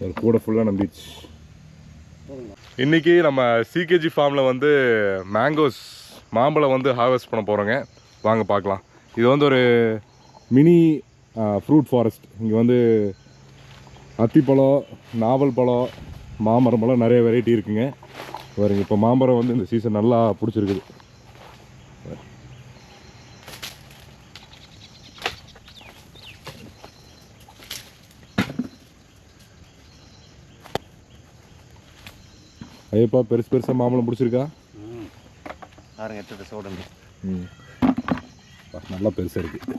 ஒரு கூட ஃபுல்லாக நம்பிச்சு. இன்றைக்கி நம்ம சிகேஜி ஃபார்மில் வந்து மேங்கோஸ் மாம்பழம் வந்து ஹார்வெஸ்ட் பண்ண போகிறோங்க. வாங்க பார்க்கலாம். இது வந்து ஒரு மினி ஃப்ரூட் ஃபாரஸ்ட். இங்கே வந்து அத்திப்பழம், நாவல் பழம், மாமரம் பழம் நிறைய வெரைட்டி இருக்குங்க. பாருங்க, இப்போ மாமரம் வந்து இந்த சீசன் நல்லா பிடிச்சிருக்குது. ஐயப்பா, பெருசு பெருசாக மாம்பழம் பிடிச்சிருக்கா? பாருங்க, எட்டு சோடுங்க. நல்லா பெருசாக இருக்குது.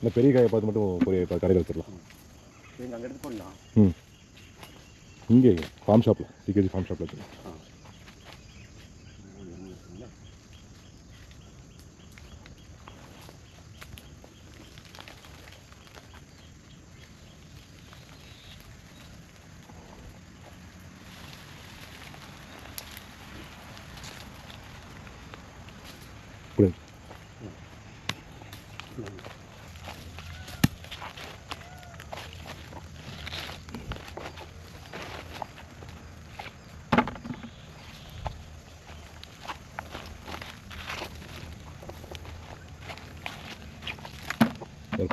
இந்த பெரிய காயை பார்த்து மட்டும் பொரிய கடையில் வச்சிடலாம். அங்கே எடுத்து போடலாம். இங்கே ஃபார்ம் ஷாப்பில், சிகேஜி ஃபார்ம் ஷாப்பில் வச்சுருக்கோம்.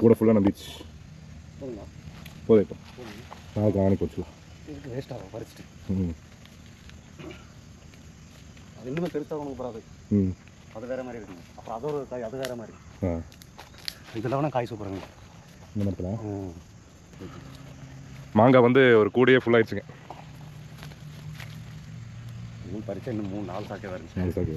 கூட ஃபுல்லாக நம்பிச்சு போதும். இப்போ நாளைக்கு ஆணைக்கு வச்சுக்கலாம். இதுக்கு வேஸ்ட்டாகும் பறிச்சுட்டு. அது இன்னுமே பெருசாக உனக்கு போகாது. அது வேறு மாதிரி இருக்குங்க. அப்புறம் அது ஒரு காய், அது வேறு மாதிரி. இதில் வேணால் காய் சூப்பருங்க. இந்த மாதிரி மாங்காய் வந்து ஒரு கூடையே ஃபுல்லாகிடுச்சுங்க. இன்னும் பறிச்சா இன்னும் 3-4 சாக்கே வருங்க. 4 சாக்கு.